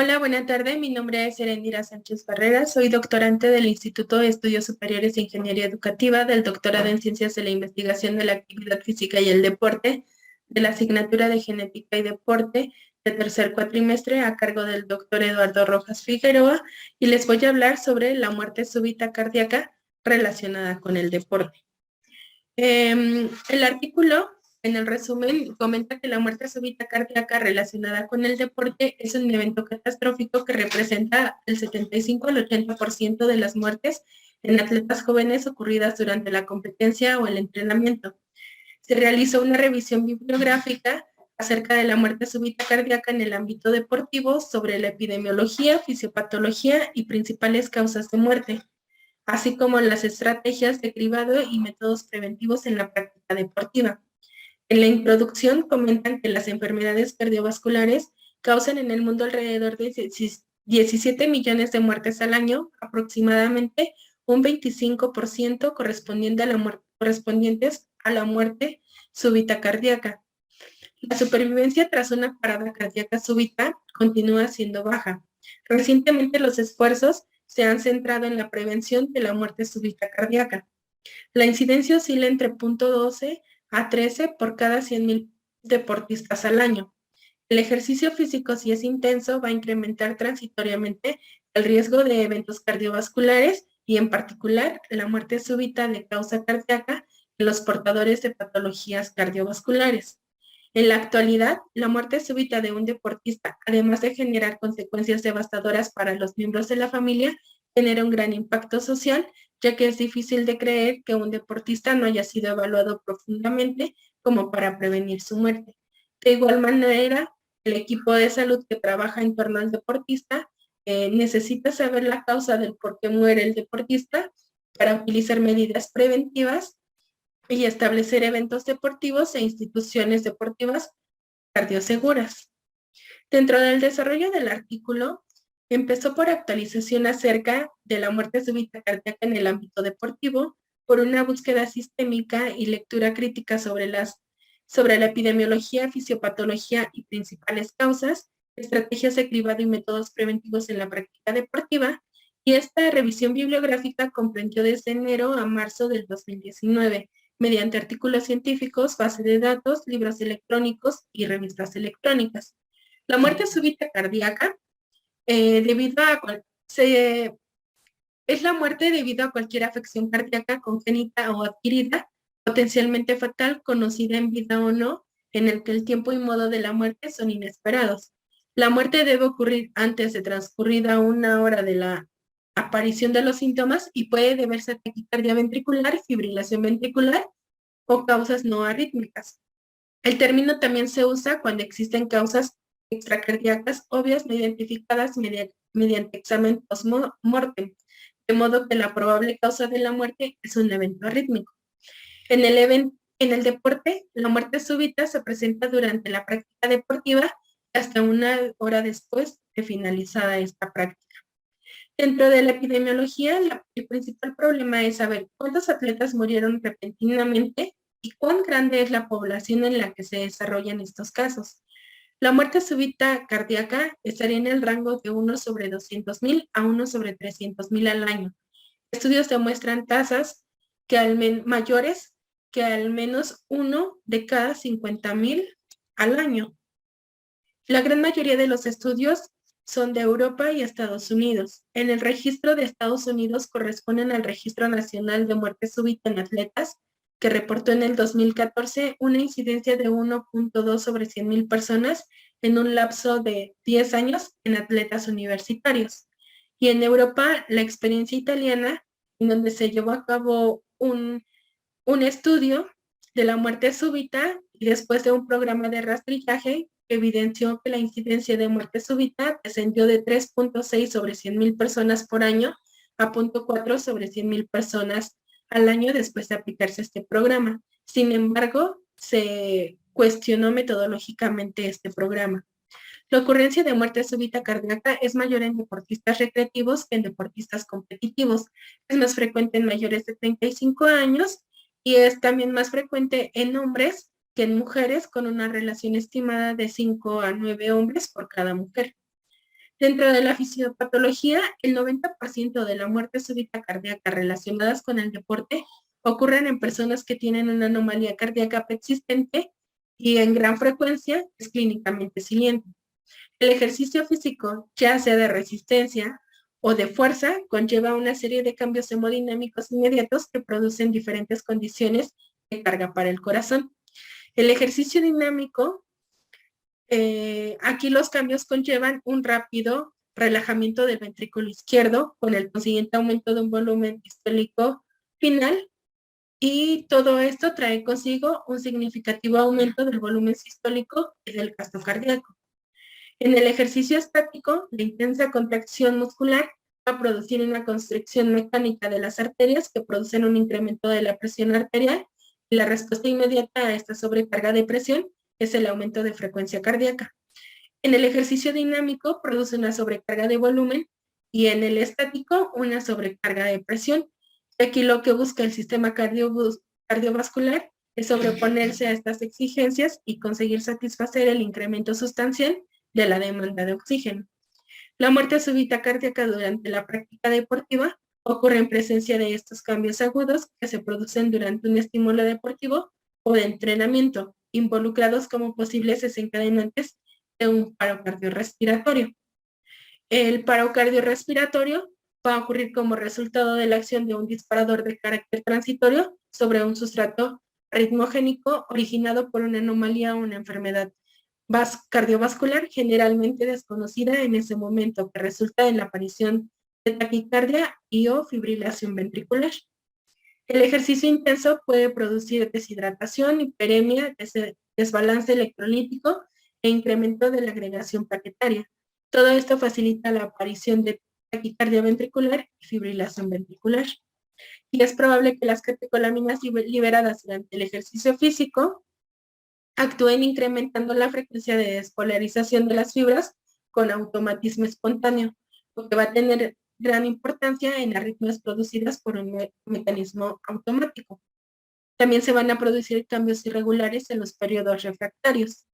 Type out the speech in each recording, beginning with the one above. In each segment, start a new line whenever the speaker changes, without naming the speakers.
Hola, buena tarde. Mi nombre es Erendira Sánchez Barrera. Soy doctorante del Instituto de Estudios Superiores de Ingeniería Educativa, del doctorado en Ciencias de la Investigación de la Actividad Física y el Deporte, de la asignatura de Genética y Deporte de tercer cuatrimestre a cargo del doctor Eduardo Rojas Figueroa, y les voy a hablar sobre la muerte súbita cardíaca relacionada con el deporte. El artículo, en el resumen, comenta que la muerte súbita cardíaca relacionada con el deporte es un evento catastrófico que representa el 75 al 80% de las muertes en atletas jóvenes ocurridas durante la competencia o el entrenamiento. Se realizó una revisión bibliográfica acerca de la muerte súbita cardíaca en el ámbito deportivo sobre la epidemiología, fisiopatología y principales causas de muerte, así como las estrategias de cribado y métodos preventivos en la práctica deportiva. En la introducción comentan que las enfermedades cardiovasculares causan en el mundo alrededor de 17 millones de muertes al año, aproximadamente un 25% correspondientes a la muerte súbita cardíaca. La supervivencia tras una parada cardíaca súbita continúa siendo baja. Recientemente los esfuerzos se han centrado en la prevención de la muerte súbita cardíaca. La incidencia oscila entre 0.12 a 13 por cada 100.000 deportistas al año. El ejercicio físico, si es intenso, va a incrementar transitoriamente el riesgo de eventos cardiovasculares y, en particular, la muerte súbita de causa cardíaca en los portadores de patologías cardiovasculares. En la actualidad, la muerte súbita de un deportista, además de generar consecuencias devastadoras para los miembros de la familia, genera un gran impacto social, ya que es difícil de creer que un deportista no haya sido evaluado profundamente como para prevenir su muerte. De igual manera, el equipo de salud que trabaja en torno al deportista necesita saber la causa del por qué muere el deportista para utilizar medidas preventivas y establecer eventos deportivos e instituciones deportivas cardioseguras. Dentro del desarrollo del artículo, empezó por actualización acerca de la muerte súbita cardíaca en el ámbito deportivo, por una búsqueda sistémica y lectura crítica sobre la epidemiología, fisiopatología y principales causas, estrategias de cribado y métodos preventivos en la práctica deportiva, y esta revisión bibliográfica comprendió desde enero a marzo del 2019, mediante artículos científicos, base de datos, libros electrónicos y revistas electrónicas. La muerte súbita cardíaca debido a es la muerte debido a cualquier afección cardíaca congénita o adquirida, potencialmente fatal, conocida en vida o no, en el que el tiempo y modo de la muerte son inesperados. La muerte debe ocurrir antes de transcurrida una hora de la aparición de los síntomas y puede deberse a taquicardia ventricular, fibrilación ventricular o causas no arrítmicas. El término también se usa cuando existen causas extracardíacas obvias no identificadas mediante examen post-mortem, de modo que la probable causa de la muerte es un evento arrítmico. En el deporte, la muerte súbita se presenta durante la práctica deportiva hasta una hora después de finalizada esta práctica. Dentro de la epidemiología, el principal problema es saber cuántos atletas murieron repentinamente y cuán grande es la población en la que se desarrollan estos casos. La muerte súbita cardíaca estaría en el rango de 1 sobre 200.000 a 1 sobre 300.000 al año. Estudios demuestran tasas mayores que al menos 1 de cada 50.000 al año. La gran mayoría de los estudios son de Europa y Estados Unidos. En el registro de Estados Unidos corresponden al Registro Nacional de Muerte Súbita en Atletas, que reportó en el 2014 una incidencia de 1.2 sobre 100.000 personas en un lapso de 10 años en atletas universitarios. Y en Europa, la experiencia italiana, en donde se llevó a cabo un estudio de la muerte súbita y después de un programa de rastrillaje evidenció que la incidencia de muerte súbita descendió de 3.6 sobre 100.000 personas por año a 0.4 sobre 100.000 personas al año después de aplicarse este programa. Sin embargo, se cuestionó metodológicamente este programa. La ocurrencia de muerte súbita cardíaca es mayor en deportistas recreativos que en deportistas competitivos. Es más frecuente en mayores de 35 años y es también más frecuente en hombres que en mujeres, con una relación estimada de 5 a 9 hombres por cada mujer. Dentro de la fisiopatología, el 90% de la muerte súbita cardíaca relacionadas con el deporte ocurren en personas que tienen una anomalía cardíaca persistente y en gran frecuencia es clínicamente silente. El ejercicio físico, ya sea de resistencia o de fuerza, conlleva una serie de cambios hemodinámicos inmediatos que producen diferentes condiciones de carga para el corazón. El ejercicio dinámico, aquí los cambios conllevan un rápido relajamiento del ventrículo izquierdo con el consiguiente aumento de un volumen sistólico final, y todo esto trae consigo un significativo aumento del volumen sistólico y del gasto cardíaco. En el ejercicio estático, la intensa contracción muscular va a producir una constricción mecánica de las arterias que producen un incremento de la presión arterial, y la respuesta inmediata a esta sobrecarga de presión es el aumento de frecuencia cardíaca. En el ejercicio dinámico produce una sobrecarga de volumen y en el estático una sobrecarga de presión. Aquí lo que busca el sistema cardiovascular es sobreponerse a estas exigencias y conseguir satisfacer el incremento sustancial de la demanda de oxígeno. La muerte súbita cardíaca durante la práctica deportiva ocurre en presencia de estos cambios agudos que se producen durante un estímulo deportivo o de entrenamiento, involucrados como posibles desencadenantes de un paro cardiorrespiratorio. El paro cardiorrespiratorio va a ocurrir como resultado de la acción de un disparador de carácter transitorio sobre un sustrato ritmogénico originado por una anomalía o una enfermedad cardiovascular generalmente desconocida en ese momento, que resulta en la aparición de taquicardia y o fibrilación ventricular. El ejercicio intenso puede producir deshidratación, hiperemia, desbalance electrolítico e incremento de la agregación plaquetaria. Todo esto facilita la aparición de taquicardia ventricular y fibrilación ventricular. Y es probable que las catecolaminas liberadas durante el ejercicio físico actúen incrementando la frecuencia de despolarización de las fibras con automatismo espontáneo, lo que va a tener gran importancia en arritmias producidas por un mecanismo automático. También se van a producir cambios irregulares en los periodos refractarios,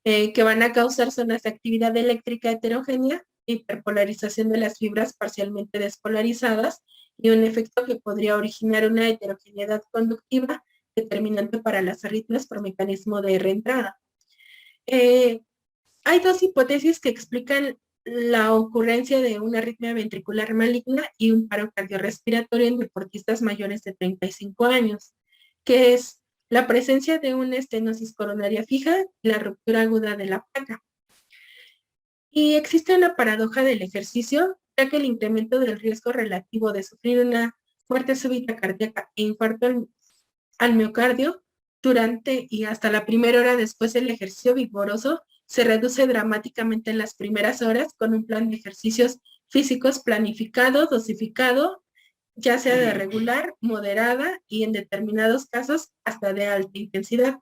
que van a causar zonas de actividad eléctrica heterogénea, hiperpolarización de las fibras parcialmente despolarizadas y un efecto que podría originar una heterogeneidad conductiva determinante para las arritmias por mecanismo de reentrada. Hay dos hipótesis que explican la ocurrencia de una arritmia ventricular maligna y un paro cardiorrespiratorio en deportistas mayores de 35 años, que es la presencia de una estenosis coronaria fija y la ruptura aguda de la placa. Y existe una paradoja del ejercicio, ya que el incremento del riesgo relativo de sufrir una muerte súbita cardíaca e infarto al miocardio durante y hasta la primera hora después del ejercicio vigoroso se reduce dramáticamente en las primeras horas con un plan de ejercicios físicos planificado, dosificado, ya sea de regular, moderada y en determinados casos hasta de alta intensidad.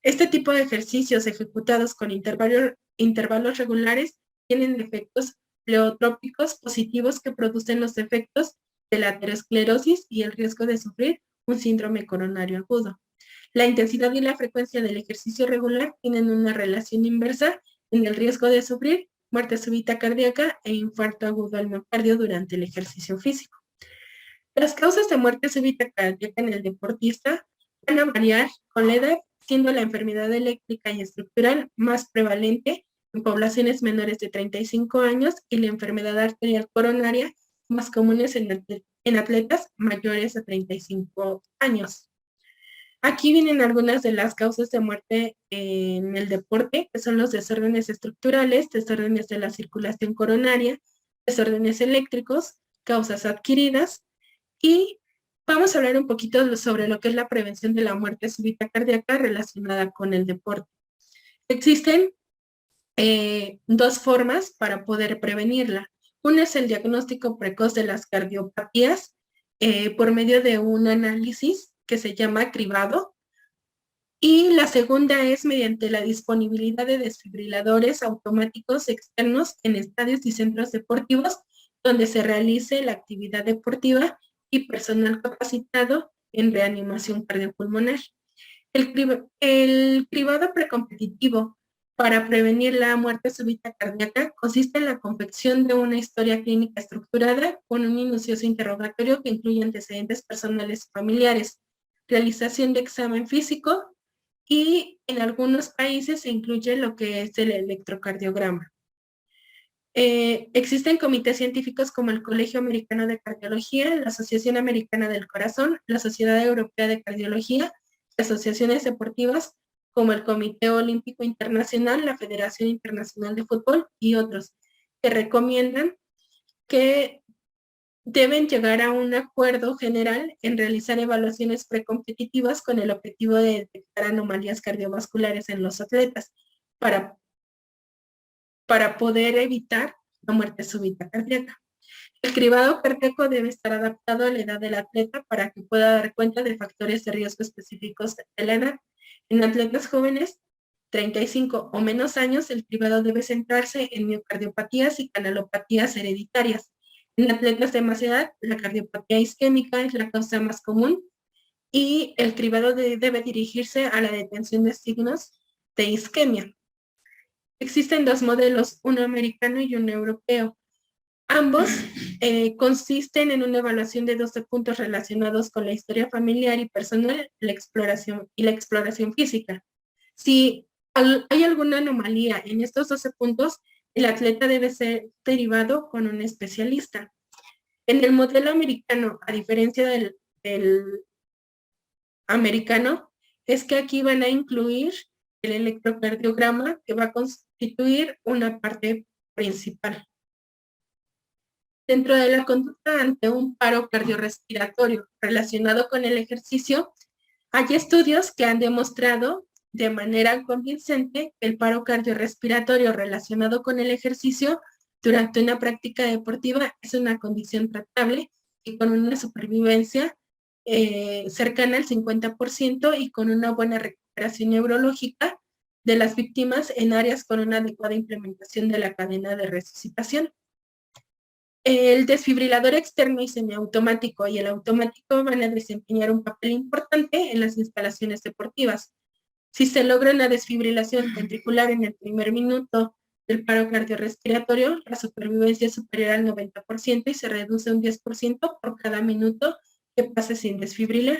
Este tipo de ejercicios ejecutados con intervalos regulares tienen efectos pleotrópicos positivos que producen los efectos de la aterosclerosis y el riesgo de sufrir un síndrome coronario agudo. La intensidad y la frecuencia del ejercicio regular tienen una relación inversa en el riesgo de sufrir muerte súbita cardíaca e infarto agudo al miocardio durante el ejercicio físico. Las causas de muerte súbita cardíaca en el deportista van a variar con la edad, siendo la enfermedad eléctrica y estructural más prevalente en poblaciones menores de 35 años y la enfermedad arterial coronaria más comunes en atletas mayores de 35 años. Aquí vienen algunas de las causas de muerte en el deporte, que son los desórdenes estructurales, desórdenes de la circulación coronaria, desórdenes eléctricos, causas adquiridas, y vamos a hablar un poquito sobre lo que es la prevención de la muerte súbita cardíaca relacionada con el deporte. Existen dos formas para poder prevenirla. Una es el diagnóstico precoz de las cardiopatías por medio de un análisis que se llama cribado, y la segunda es mediante la disponibilidad de desfibriladores automáticos externos en estadios y centros deportivos donde se realice la actividad deportiva y personal capacitado en reanimación cardiopulmonar. El cribado precompetitivo para prevenir la muerte súbita cardíaca consiste en la confección de una historia clínica estructurada con un minucioso interrogatorio que incluye antecedentes personales y familiares, realización de examen físico y en algunos países se incluye lo que es el electrocardiograma. Existen comités científicos como el Colegio Americano de Cardiología, la Asociación Americana del Corazón, la Sociedad Europea de Cardiología, asociaciones deportivas como el Comité Olímpico Internacional, la Federación Internacional de Fútbol y otros, que recomiendan que deben llegar a un acuerdo general en realizar evaluaciones precompetitivas con el objetivo de detectar anomalías cardiovasculares en los atletas para poder evitar la muerte súbita cardíaca. El cribado cardíaco debe estar adaptado a la edad del atleta para que pueda dar cuenta de factores de riesgo específicos de la edad. En atletas jóvenes, 35 o menos años, el cribado debe centrarse en miocardiopatías y canalopatías hereditarias. En atletas de más edad, la cardiopatía isquémica es la causa más común y el cribado debe dirigirse a la detención de signos de isquemia. Existen dos modelos, uno americano y uno europeo. Ambos consisten en una evaluación de 12 puntos relacionados con la historia familiar y personal, la exploración física. Si hay alguna anomalía en estos 12 puntos, el atleta debe ser derivado con un especialista. En el modelo americano, a diferencia del americano, es que aquí van a incluir el electrocardiograma, que va a constituir una parte principal. Dentro de la conducta ante un paro cardiorrespiratorio relacionado con el ejercicio, hay estudios que han demostrado de manera convincente que el paro cardiorrespiratorio relacionado con el ejercicio durante una práctica deportiva es una condición tratable y con una supervivencia cercana al 50% y con una buena recuperación neurológica de las víctimas en áreas con una adecuada implementación de la cadena de resucitación. El desfibrilador externo y semiautomático y el automático van a desempeñar un papel importante en las instalaciones deportivas. Si se logra una desfibrilación ventricular en el primer minuto del paro cardiorrespiratorio, la supervivencia es superior al 90% y se reduce un 10% por cada minuto que pase sin desfibrilar.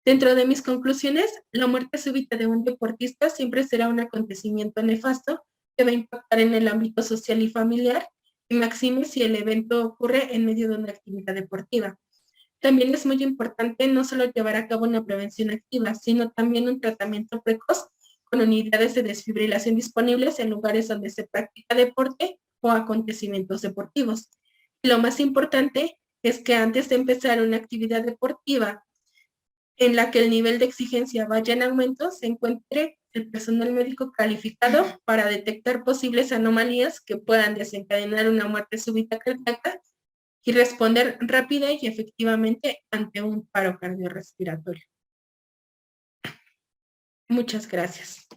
Dentro de mis conclusiones, la muerte súbita de un deportista siempre será un acontecimiento nefasto que va a impactar en el ámbito social y familiar y máxime si el evento ocurre en medio de una actividad deportiva. También es muy importante no solo llevar a cabo una prevención activa, sino también un tratamiento precoz con unidades de desfibrilación disponibles en lugares donde se practica deporte o acontecimientos deportivos. Y lo más importante es que antes de empezar una actividad deportiva en la que el nivel de exigencia vaya en aumento, se encuentre el personal médico calificado para detectar posibles anomalías que puedan desencadenar una muerte súbita cardíaca y responder rápida y efectivamente ante un paro cardiorrespiratorio. Muchas gracias.